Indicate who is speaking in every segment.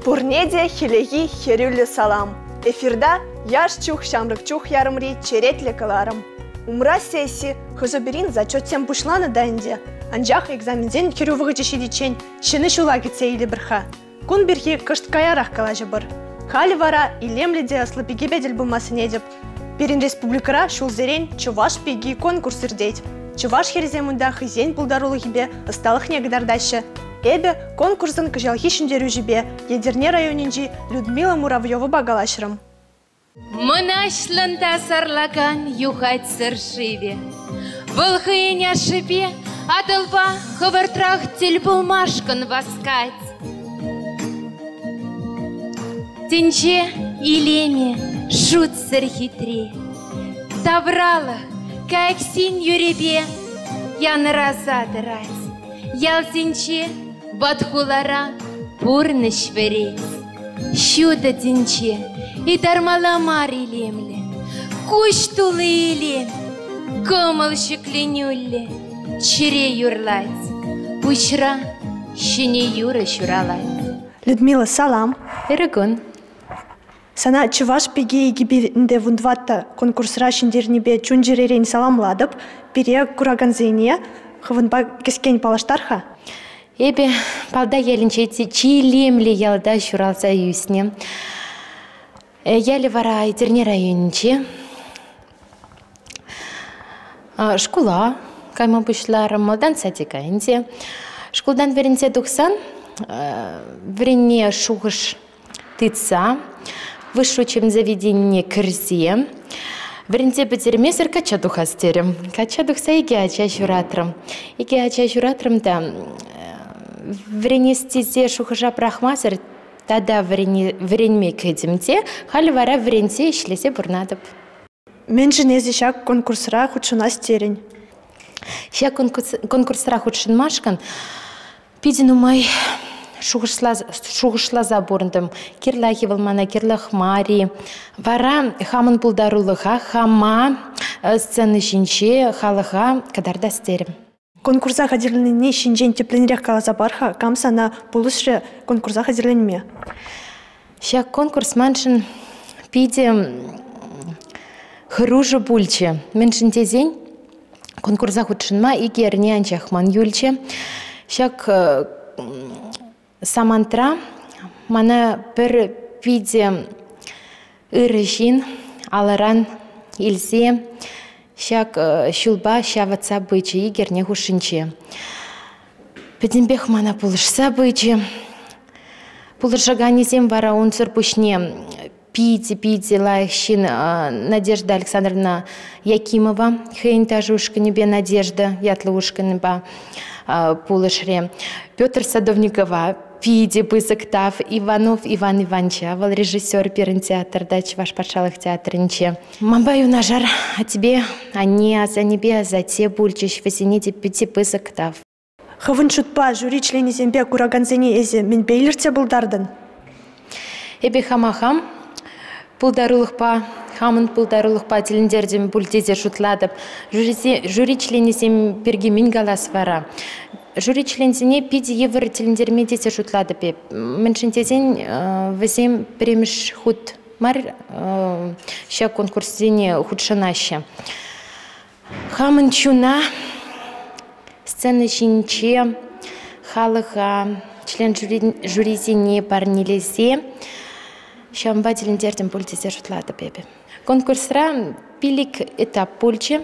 Speaker 1: Пурнеде хилеги херюлі салам. Эфирда яш чух шамрык чух ярымри черетле каларым. Умра сессии хызоберин зачетсем пушланы дайнде. Анжақ экзаменден херювығы жешедечен шыны шула кетсе или бірха. Кун бірхи кышт каярах калажы бір. Халі вара илемледе аслыпеге бедел булмасын едіп. Берін республикара шулзерен чуваш пеги конкурс ирдеть. Чуваш херземунда хызен пулдарулы хибе ысталық негдардашы. Эбе конкурсын кыжалхи шындеру жібе Едерне районинжи Людмила Муравьева багалашырым.
Speaker 2: Мынашлын тасарлаган юхать сыршиве. Вылхыйня шипе, адылва хывыртрах тіл булмашкын васкать. Тенче илеме шут сыр хитре. Тавралах, как син юребе, ян разадырать. Ялтинче бадхулара пурныш верес. Щуда тинче и дармала мари лемле. Куш тулы илем, комал шекленюлле. Чире юрлать, пучра щене юра щуралать.
Speaker 1: Людмила, салам.
Speaker 2: Эргон.
Speaker 1: Сана чуваш пеги гибинде вундватта конкурсра шиндернебе чунжеререн саламладып, пере кураганзене хывынба кескен палаштарха?
Speaker 2: Эбе палда елінче чилемле ялда щуралса юсне. Ялі вара Едерне районинче. Шкула, кайма бұшларым, малдан садикайынде. Шкулдан веренсе дұқсан, верене шуғыш тыца, высшее учебное заведение кірзе. Веренсе бітермесір кача дұқастерім. Кача дұқса еге ача журатрым. Еге ача журатрым да верене стезе шуғыша прахмасыр, тада веренме кедімде, халі вара веренсе ішлесе бұрнадып.
Speaker 1: Мен женезе шак конкурсра худшына стерень.
Speaker 2: Шак конкурсра худшын машкан, пиден умай шуғышлаза бұрындым. Кирлахи вылмана, кирлах мари. Вара хамын пулдарулыға, хама сцены шинче, халыға кадарда стерім.
Speaker 1: Конкурса хадерленіне шинжен тепленірек калаза барха, камсана полусші конкурса хадерленме.
Speaker 2: Шак конкурс маншын пиде хыружы бульче. Меншін тезень конкурса худшынма и керне анчахман юльче. Шак самантра мана бір пиде ырыжин аларан илзе. Шак шулба шаватса бычы и керне хушинче. Педенбех мана пулышса бычы. Пулышаганезем вара унсыр пушне пиде лайхшин Надежда Александровна Якимова. Хейн тажушка небе Надежда ятлушка неба пулышре. Петр Садовникова пиде пысыктав Иванов Иван Иванча, вал режиссер перен театр, дач ваш пашалых театрынче. Мамбаю нажар, а тебе, а не, а за небе, а за те бульчиш, весените пяти пысыктав.
Speaker 1: Хывын шутпа, жюри члени зембе кураганзене эзе, мен бейлерте булдардын.
Speaker 2: Эбе хамахам, пулдарулықпа, хамын пулдарулықпа теліндерден бульдезе шутладып, жюри члени зем пергемин галас вара. Жюри члензіне пиде евр теліндерме десе шутлады пеп. Меншінтезен візем премеш худ мар ша конкурсзене худшанаще. Хамын чуна сцены шинче халыға член жюризене парнелезе шамба теліндерден пул десе шутлады пепе. Конкурсра пилик этап пульче.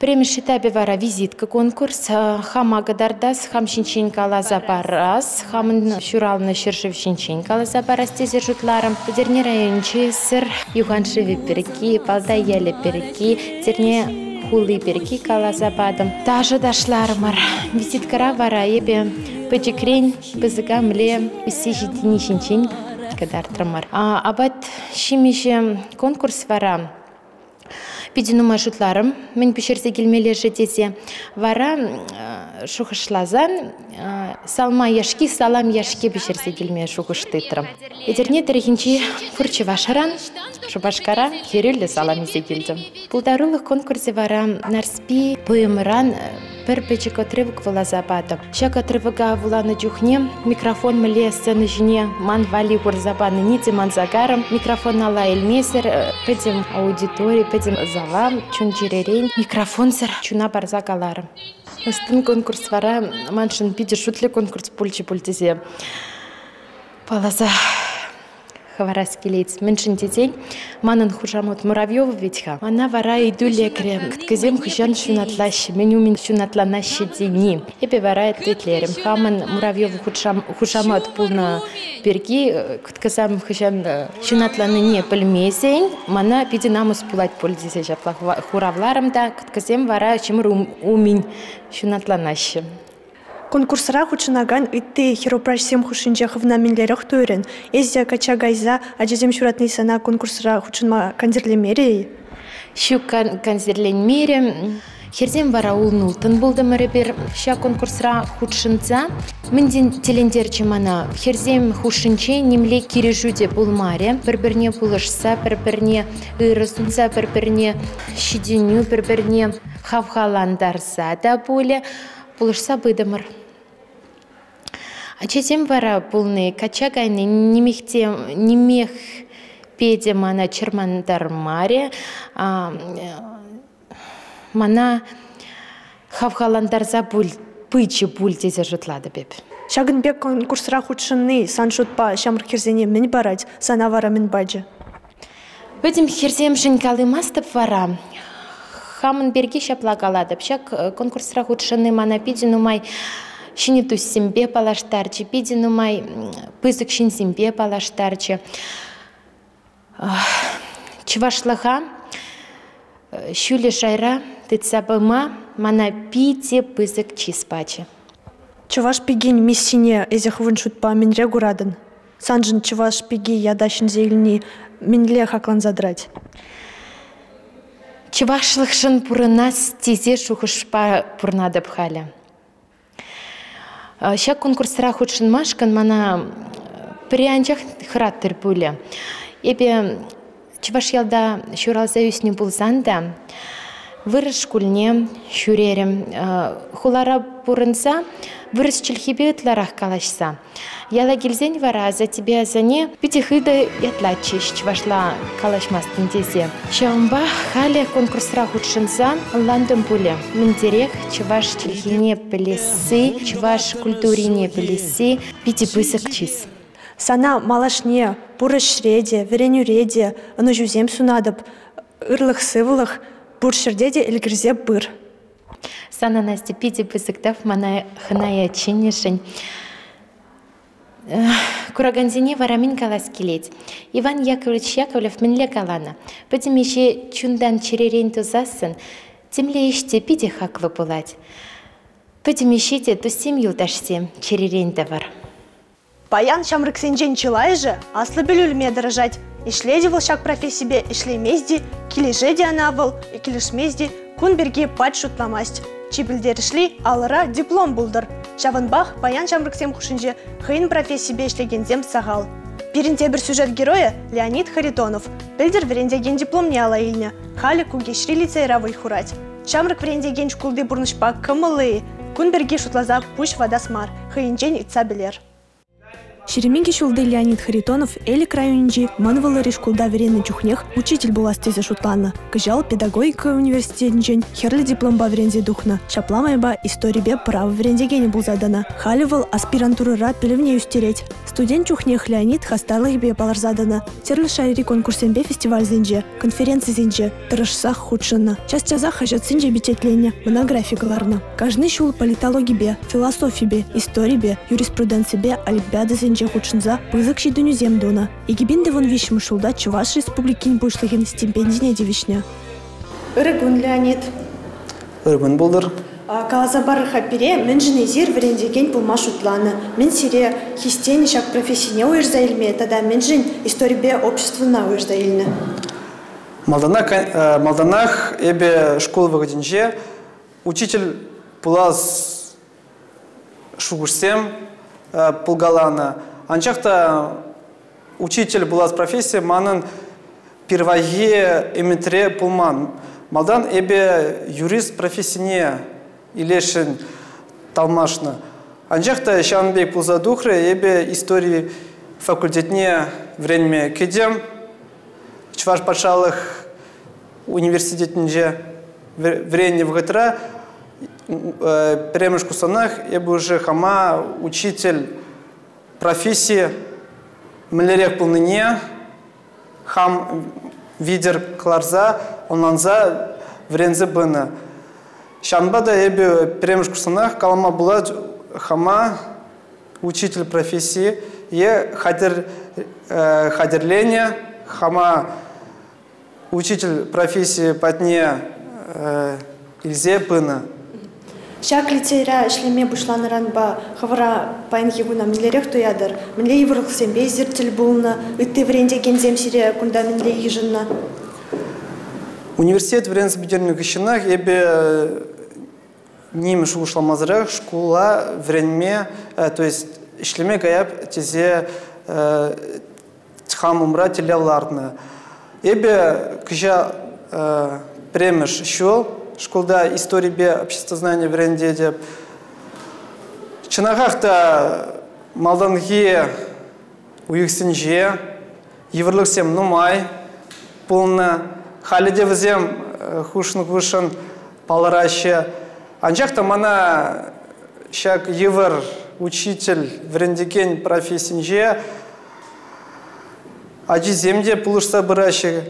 Speaker 2: Премеш этапе вара визитка конкурс, хама гадардас, хам шинчин калаза барас, хамын шуралны шыршыв шинчин калаза барас тезе жутларым. Дерне районче сыр юханшыве переки, палда еле переки, дерне хулы переки калаза бадым. Даже дашларымар. Визиткара вара ебе пычекрень, пызыга мле, уси житини шинчин гадардрамар. Абат шимеше конкурс вара. Пидинума шутларым, мен пешерсе келмелер жетесе. Вара шухышлазан, салма яшки, салам яшки пешерсе келме шухыштытрым. Едерне терехинчи фурчы вашаран, шубашкара, херюлі салам есе келдім. Пулдарулық конкурсе вара нарспи поемыран бір печек отрывок вала забады. Шак отрывога вуланы жүхне, микрофон міле сцены жіне ман вали забаны ниде ман загарым, микрофон ала елмесер, пәдім аудитория, пәдім зала, чун жеререйн, микрофон сыр, чуна барза галарым. Остын конкурс вара, маншын пиде шутле конкурс пульчи-пультизе. Палаза хаварас келейц. Меншін детей, манын хужамот Муравьева ветха. Она вара иду лекре. Кткезем хыжан шунатлащи. Меню мен шунатланащи дени. Эпе вара тетлерем. Хаман Муравьева хужамот пулна берги. Кткезем хыжан шунатланы не пельмезень. Мана пиде намус пулать пользисе жапла хуравларым да. Кткезем вара чемыр умень шунатланащи.
Speaker 1: Конкурсра хучынаган итти хиропрашсем хушинчахов наминлерах төрен. Эзя кача гайза ажезем шуратный сана конкурсра хучынма конзерлемере.
Speaker 2: Шу конзерленмере. Херзем вара улнултын болды мәребер. Ша конкурсра хучынца. Мінден телендерчі мана. Херзем хушынче немле кирежуде булмаре. Бір-бірне булышса, бір-бірне ырысынса, бір-бірне шиденю, бір-бірне хавхаландарса да буле. Булышса быдымыр. Ачезем вара пулны качагайны немех педе мана чермандар маре, мана хавхаландарза пычы дезе жытлады беп.
Speaker 1: Шагынбек конкурсра хучынны саншутпа шамыр херзене мін барать, сана вара мін баджы.
Speaker 2: Бөдім херзем жынкалы мастып вара. Хамын берге шаплагаладып. Шак конкурсра хучынны мана пиде нумай Шиниту симбе палаштарчы, пиди нумай пызык шин симбе палаштарчы. Чывашлыха, шуле шайра, тыцабыма, мана пиде пызык чиспачы.
Speaker 1: Чываш пигень миссине эзеховын шутпа минре гурадын. Санжын чываш пиги ядашын зейлни минле хаклан задрать.
Speaker 2: Чывашлыхшын пурынас тезе шухышпа пурнадып халя. Шак конкурсра худшын машкан мана прианчах храттыр пуле. Эбе чываш ялда шуралза үсіне булзанда вырыш кульне шуререм. Хулара пурынса вырыш чілхебе ытларах калашса. Яла гильзень вара за тебе зане пятихыда ятлачиш чывашла калашмастын тезе. Шаумба хале конкурсра худшынса ландым пуле. Міндерек чываш чілхине пілесі, чываш культурине пілесі, пяти пысык чиз.
Speaker 1: Сана малашне, пурыш реде, вереню реде, ыны жузем сунадып, ырлых сывылых, буршердеде элгірзе бір.
Speaker 2: Сана насте пяти пысыктав мана хыная чинешень. Кураганзине варамин калас келет. Иван Яковлевич Яковлев минле калана. Потім еще чундан черерен тузасын, темле иште пиде хаклы булать. Потім еще те тусим юлдашсем черерен товар.
Speaker 1: Паян шамрыксенжен чылай же, аслы білулме дырыжать. Ишледи выл шак профессибе, ишлей мезди, килежеди анавыл, и килешмезди, кун берге пать шутламасть. Чибілдерішли алыра диплом булдыр. Шавынбах паян шамрыксем хушинже хыйын профессибе ишлегензем сағал. Бірінде бір сюжет героя Леонид Харитонов. Білдір верендеген диплом не ала илне. Халі кугешри лицейравый хурать. Шамрык верендеген шкулды бурнышпа кымылы. Кун берге шутлаза пуш вадасмар. Хыйынчен итса білер. Шереминги шулды Леонид Харитонов Эли крайунжи манвалы решкулда верены чухнех учитель была стезя шутлана. Кыжал педагогика университетнжен херли дипломба верензе духна. Шапламайба историбе право верензегене был задана. Халивал аспирантурыра пелевне юстереть. Студент чухнех Леонид хастарлыгбе палар задана. Терлы шайри конкурсенбе фестиваль зенже, конференции зенже, тырышсах худшына. Час чазах хажат сенже битетлене, монографигаларна. Каждый шул политологибе, философибе, историбе, юриспруденцибе, олимпиады зенже худшынза пызык шидуню земдуна. Егибинде вон вишм шулда Чуваш республикин бушлыгин стипендине девишня. Ырыгун Леонид.
Speaker 3: Ырыгун булдыр.
Speaker 1: Калазабар хапере мен жинезир верендеген пулма шутланы. Мен сире хистени шак профессине уйрза илме, тада мен жин историбе обществына уйрза илне.
Speaker 3: Малданах эбе школ выгодинже учитель пулаз шугурсем пулгалана. Анчахта учитель пулаз профессия манын первое эмитре пулман. Малдан эбе юрист профессине илешін талмашны. Анжақта Шанбек Пулзадухры ебе истории факультетіне время кедем. Чуваш патшалық университетінде время вғытра премеш кусанах ебе уже хама учитель профессии млерек полныне хам видер кларза онланза врензе бына. Шанбада ебе премеш кусанах калама была хама учитель профессии е хадерление хама учитель профессии патне илзе бына.
Speaker 1: Шак литера шлеме бушланыран ба хавра пайнхи гуна милерек туядыр. Миле иврлыксем бездертил булна, ытты вренде гензем сире кунда миле ижынна.
Speaker 3: Университет вренз бедерных ищенах ебе ним шушламазрах школа вренме, то есть шлеме гаяп тезе тхам умра телявларна. Ебе кжа премеш щел школда истории бе обществознания вренде деп. Чынағақта малданге уйықсынже еврлықсем нумай полна халиде візем хушнық вышын палараще. Анжақта мана шак евр учитель врендеген профессинже аджиземде пулышса быраще.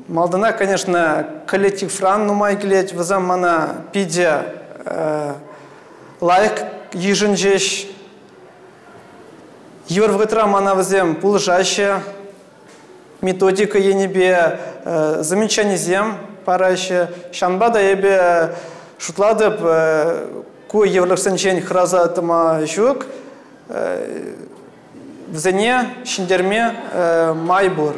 Speaker 3: Малдана, конечно, коллектив фран нумай келет, візам мана пиде лайк ежінжеш. Евр вғытра мана візем пулышаще. Методика енебе замечание зем параще. Шанбада ебе шутладып ку еврлықсынчен храза атыма жүк. Взене шиндерме майбур.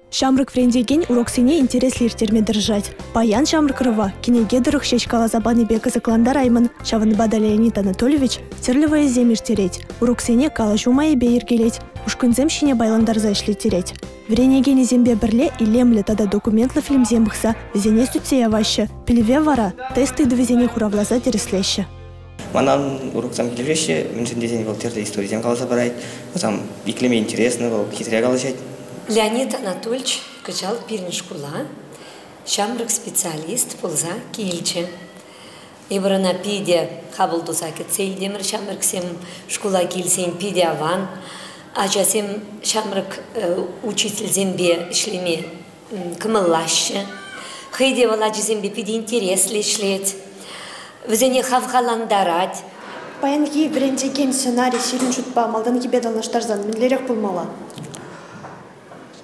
Speaker 1: Шамрык врендеген уроксене интереслертерме держать. Паян Шамрыкрова, кинеге дырых шешкала забаны бекызыкландар аймын, Шавынбада Леонид Анатольевич, терлевая земеш тереть. Уроксене кала жумае бейергелеть, ушкынзем шине байландарза ишлетереть. Вренеген зембе бірле илемле тада документлы фильм зембықса, везене сүтсея ваще, пілеве вара, тесты довезене хуравлаза тереслеще.
Speaker 4: Манан уроксам келевеше, меншін дезен был терді история зем каласа барайт, осам иклеме интересно был хитря калашать.
Speaker 5: Леонид Анатольевич качал пирин школа, Шамрык специалист полза кильче. Ибрана пиде хабыл досаки цейдемір Шамрык сем школа кильсен пиде аван, ачасем Шамрык учитель зембе шлеме кымыллаще. Хейде валаджи зембе пиде интересли шлет, візене хавхаландарать.
Speaker 1: Паянги врендеген сценарий сирин шутпа, малданги бедалнаштарзан, минлерек пулмала.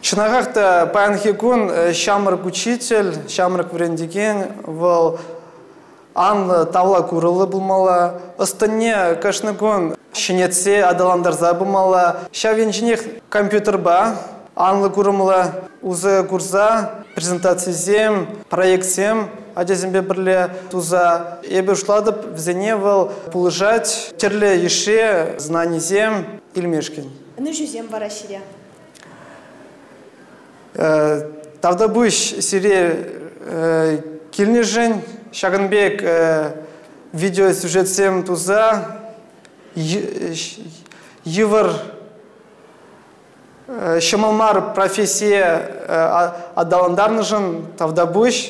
Speaker 3: Чынағақта паянхикун Шамрык учитель, Шамрык врендеген вал анлы тавла курылы булмала. Остане кашныкун шинетсе адаландарза булмала. Шавенжинех компьютер ба, анлы курымла узы курза, презентация зем, проект зем, адезембе бірле туза. Ебе ушладып взене вал пулыжать терле еше знание зем илмешкен.
Speaker 1: Аны жүзем вара сире.
Speaker 3: Тавда буш сире килнежен Шагынбек видеосюжет сем туза евр шамалмар профессия адаландарныжын тавда буш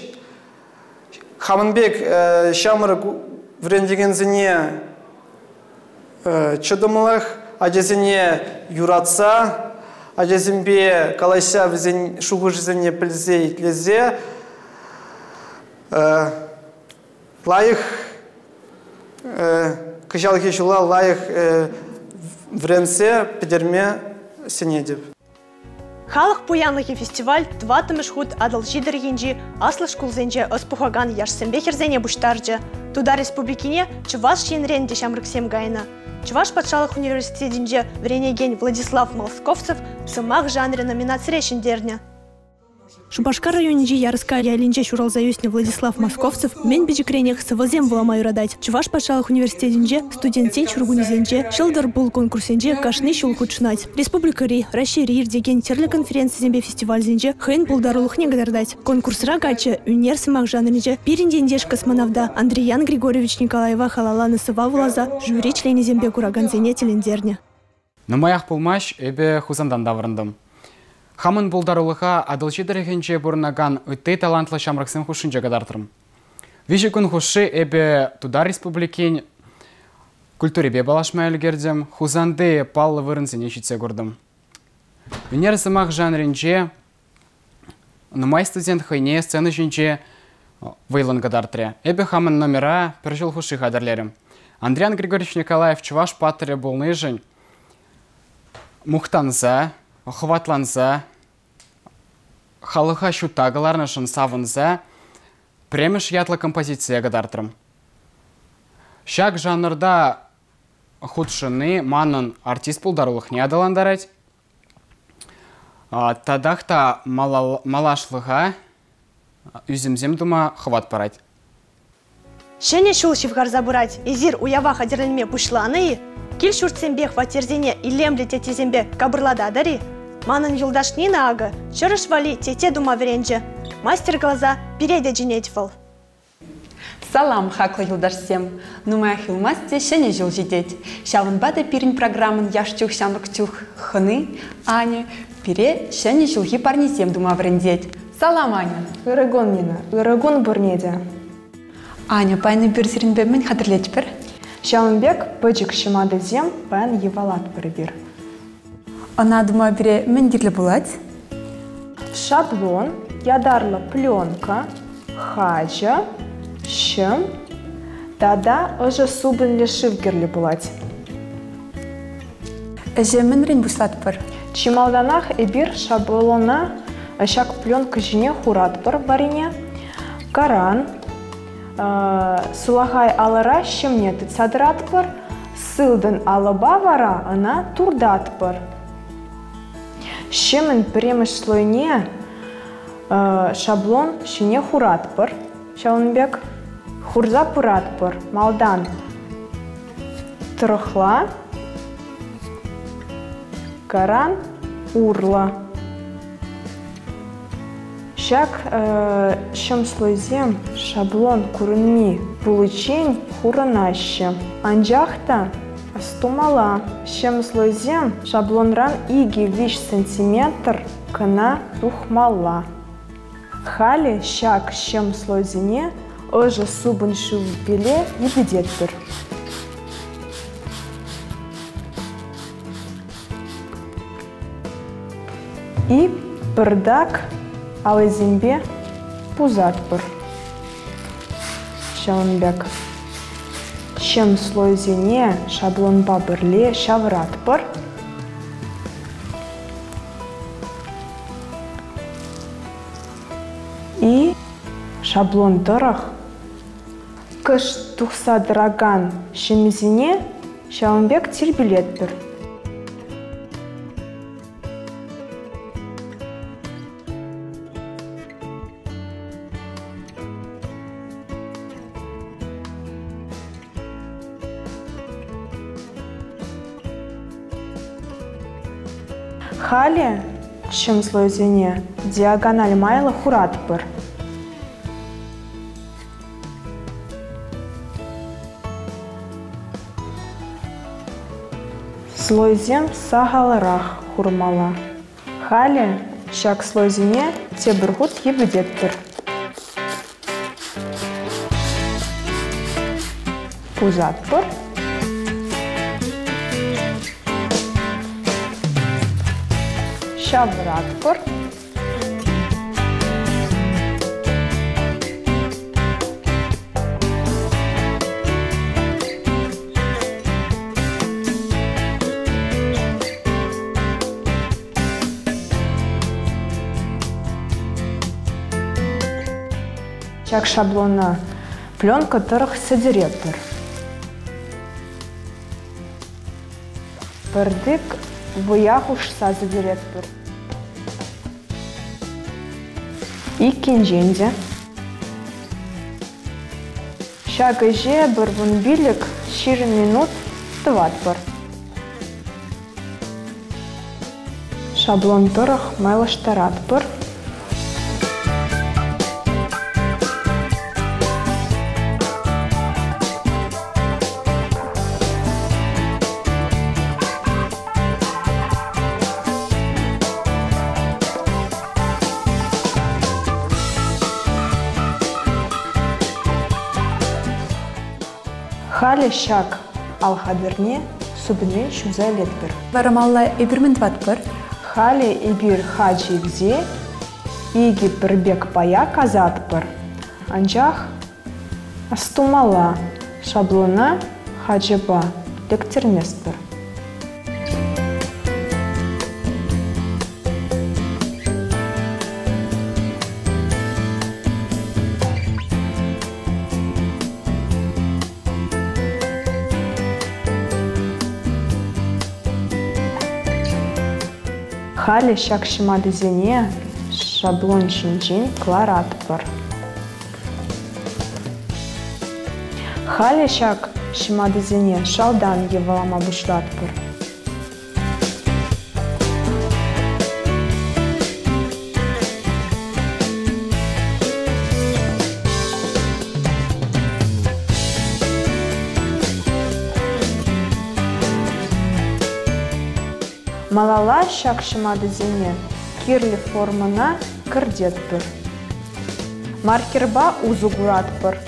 Speaker 3: Хамынбек Шамрык врендеген зене чыдымылых адезене юратса Аджазимбе калайся шугу жизни пыльзе и тлезе, лайх кышал хешула лайх вренсе педерме сенедев.
Speaker 1: Халық пуянлығы фестиваль тватымыш худ адал жидергенжи аслы шкулзенже оспухаган яшсембе херзене буштаржы. Туда республикине Чуваш шенренде Шамрыксем гайна. Чуваш патшалық университетінде вренеген Владислав Молсковцев сымақ жанры номинация шендерне. Шубашкар районинче Ярыска ялинче шуралзаюсне Владислав Московцев мен бежикренех сывылзем вуламай урадать. Чуваш пашалых университетинче студентсен чургунизенче шылдыр бул конкурсенче кашны шул худшнать. Республикари, Россия деген терлі конференциясенбе фестивальзенче хын пулдарулыхне гадардать. Конкурсра гачы үнерсымак жанринче пириндендеш космонавда Андреян Григорьевич Николаева халаланы сыва вулаза жюри членизембе кураганзене телендерне.
Speaker 6: Нумаях пулмаш эбе хузандан даврындым. Хамын булдарулыха адылчы дәрегенче бурнаган үтте талантлы шамраксын хушынча гадартырым. Вижі күн хушы эбе туда республикин культуребе балашма әлгердім, хузанды паллы вырынсыне шитсе көрдім. Үнер сымақ жанринче нумай студент хайне сцены жинче вайлын гадартыры. Эбе хамын номера бір жыл хушы қадарлерім. Андреян Григорьевич Николаев чуваш патыры болны жын мұқтанза, хватланза, халыха шутағыларнышын савынза, премеш ятлы композиция гадартырым. Шак жанрда худшыны манын артист пулдарулық не адаландарать. Тадақта малашлыға үзімзем дума хват парать.
Speaker 1: Шене шул шивгар забырать, изир уява хадерлінме пушланы, кил шуртсембе хватерзене илемлі тетезембе кабырлададари, манын юлдашнина ағы, чырыш вали тете дума веренже, мастер глаза переде жинетфал.
Speaker 7: Салам, хаклы юлдашсем. Нумая хилмасте шене жил жидеть. Шавын бады пирин программын яштюх шамрыктюх хыны, Аня, пире шене жилги парнисем дума верендеть. Салам, Аня.
Speaker 8: Ирагон нина, ирагон бурнеде.
Speaker 7: Аня, пайны бір зерінбе мен хадырлет бір?
Speaker 8: Шалынбек пыжик шымады зем, пайн евалат бір.
Speaker 7: Она дума бире мен дирлі булать?
Speaker 8: Шаблон, ядарлы пленка, хаджа, шым, тада ұжы субын лешив герлі булать.
Speaker 7: Әже мен рен бұслат бір?
Speaker 8: Чималданах эбир шаблона шак пленка жіне хурат бір варине, каран, сулахай алыра шымне тыцадырат бір, сылдын алыба вара ына турдат бір. Шымын премеш слойне шаблон шіне хурат бір, Шалынбек хурза пырат бір, малдан тұрықла, каран урла. Шак шым слойзем шаблон курынми булычень хурынашы. Анжақта стумала шым слойзем шаблонран иги 5 сантиметр кына тухмала. Хали шак шым слойзене ұжы субын шыв беле ебедет бір. И бірдак алызембе пузат бір. Шалынбек. Шым слойзене шаблонба бірле шаврат бір. И шаблон дырық кыш тұқса дыраган шымезіне Шалынбек тербелет бір. Хали шым слойзене диагональ майлы хурат бір. Слойзем сағалырақ хурмала. Хали шак слойзене тебіргут ебедет бір. Пузат бір. Шаврат бір. Шак шаблона пленка тұрық сәдерет бір. Бірдік вұяқ ұшса сәдерет бір. иккенженде. Шагыже бір вон билік 20 минут тыватпыр. Шаблон тұрық майлаштаратпыр. Халі шак алхаберне субіне шуза летбір.
Speaker 7: Варамалла эбірмін тватпыр.
Speaker 8: Халі ебір хаджигзе, иги бірбек пая казатпыр. Анжақ астумала шаблона хаджиба лектерместпір. Халі шак шимадызене шаблон шинжин кларатпыр. Халі шак шимадызене шалдан евалама бушлатпыр. Малала шак шимадызене кирлі формына кірдетпір. Маркерба узугуратпыр.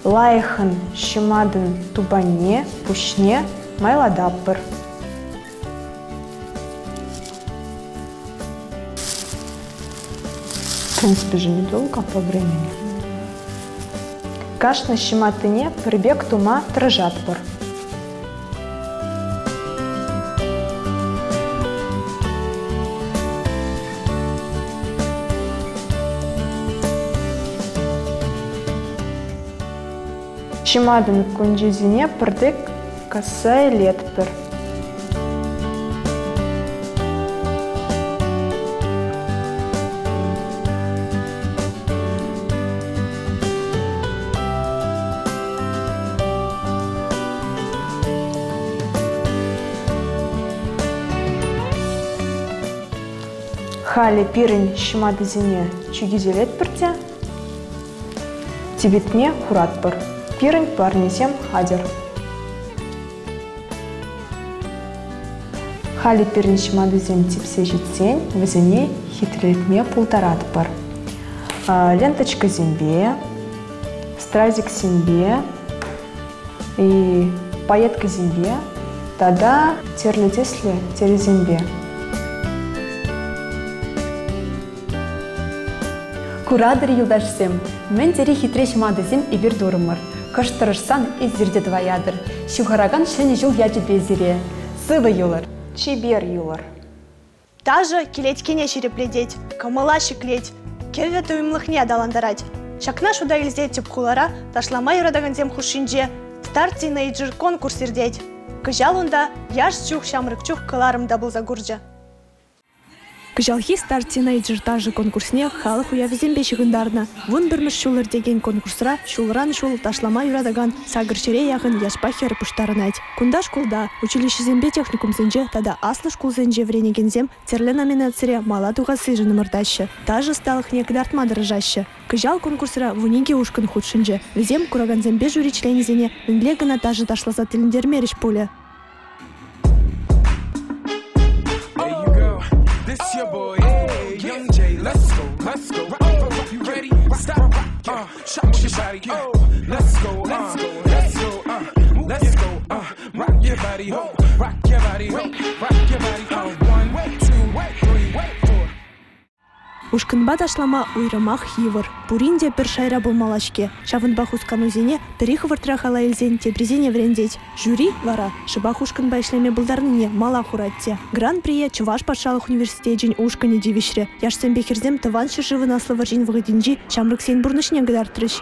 Speaker 8: Лайхын шимадын тубане, пушне майладаппыр. В принципе же недолго по времени. Кашна шиматыне прибег тума тражатпыр. Шимадын кунжизине пырдык касай летпыр. Халі пирін шимадызине чугизелет бірте, тибетне хуратпыр. Пирін парнесем хадер. Халі пирін шимадызен типсе жетсен, візіне хитрелетме пултаратпыр. Ленточка зембе, стразик зембе и пайетка зембе, тада терлетесле терезембе.
Speaker 7: Курадыр юлдашсем, мен тери хитре шимадызем ибір дұрымыр. Кыштырышсан иззерде дваядыр. Шухараган шәне жыл яджы безере. Сывы юлар.
Speaker 8: Чибер юлар.
Speaker 1: Даже келеткене черепледеть, камыла шеклеть, кевет уймлыхне даландарать. Шакна шуда илзет тепхулара, ташлама юрадагансем хушинже, старти на иджир конкурс ирдеть. Кыжалунда яш чух шамрык чух кыларым дабыл загуржа. Кыжалхи стартина иджиртажы конкурсне халық уявизембе шығындарына. Вон бірміш шулыр деген конкурсра шулыран шул ташлама юрадаган сагыршере яғын яшпа хері пұштарын айт. Кунда шкулда, училищезембе техникумзенже, тада аслы шкулзенже вренегензем терлі номинацире мала туға сыжыны мырдашы. Тажы сталық некдартма дырыжашы. Кыжал конкурсра вуниге ушкын худшынже. Візем кураганзембе жюри членезене вінлегіна тажы ташласа тіліндермеріш пулі.
Speaker 9: This your boy, hey, Young J, let's go, you ready? Stop, shake your body, let's go, rock your body, rock your body, 1, 2, 3, 4.
Speaker 1: Ушкынба ташлама уйрымах хивыр. Пуринде бір шайра болмалашке. Шавынбах усканузене тірих выртрахала елзен тебрезене врендеть. Жюри вара шыбах ушкынба ишлеме бұлдарныне мала хуратте. Гран-прие Чуваш патшалық университет ушканы девишре. Яшсен бекерзем тыван шышывы наслы варжин вғыдинжи шамрык сен бұрнышне гыдартырыш.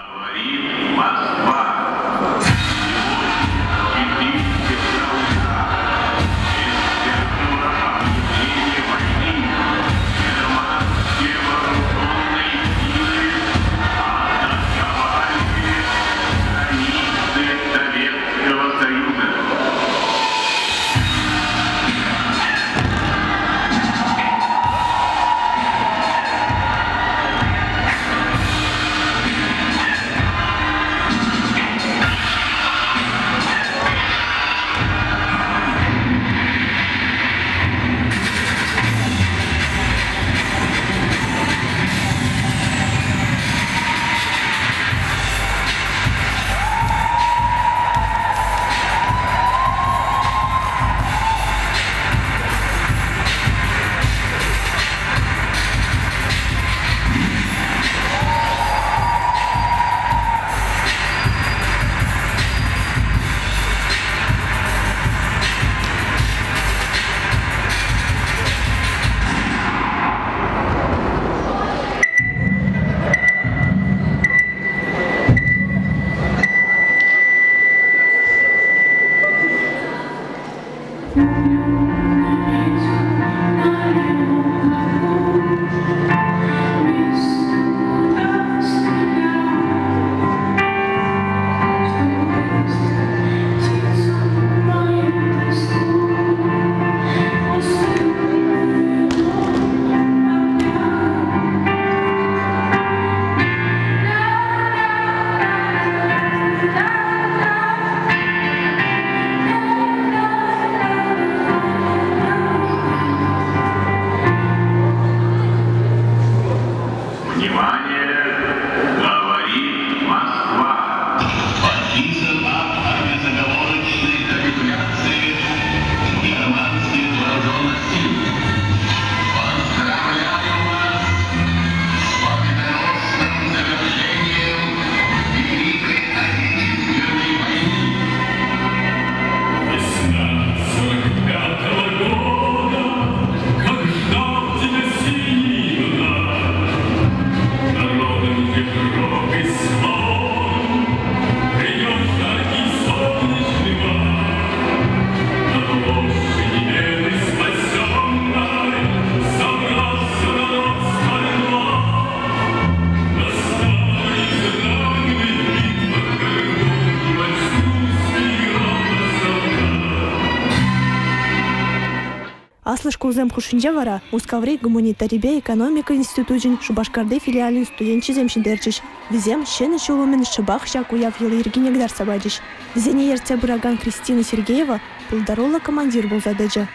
Speaker 1: Класслы школзем хушинче вара Ускаври гуманитарибе экономика институтын Шубашкарды филиалин студентчизем шиндерчиш. Визем шены чулумен шыбах щак уяв елы иргинегдар сабадиш. Визене ерте бураган Кристина Сергеева пулдарола командир был задача.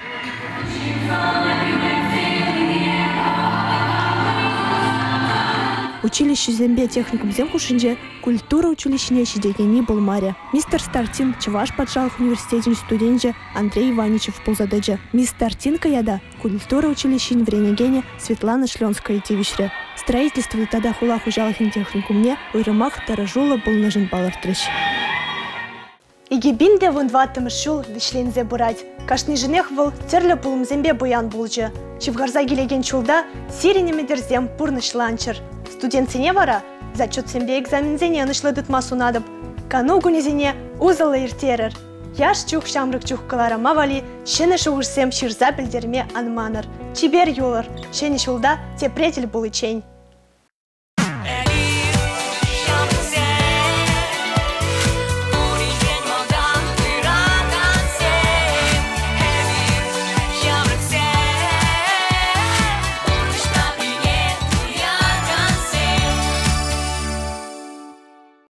Speaker 1: Училище зембе техникум земхушинже культура училищене шидегени был маря. Мистер Стартин Чуваш Патшалых университетин студенже Андрей Иваничев был задача. Мисс Стартин каяда культура училищен в Ренегене Светлана Шлёнская тивишре. Строительство тогда хулах ужалахин техникумне уйрымах таражула был нажен балартрыш. Игибинде вундватым шул вишлензе бурать. Кашни женех выл терле пулым зембе буян булчы. Чивгарза келеген чулда сирене медерзем пурныш ланчер. Студентсене вара зачет зембе экзамензене анышлы дытмасу надып. Кану гунезене узалы иртерер. Яш чух шамрык чух калара мавали, шене шугырсем ширза білдерме анманыр. Чибер юлар, шене шулда тепретель булычень.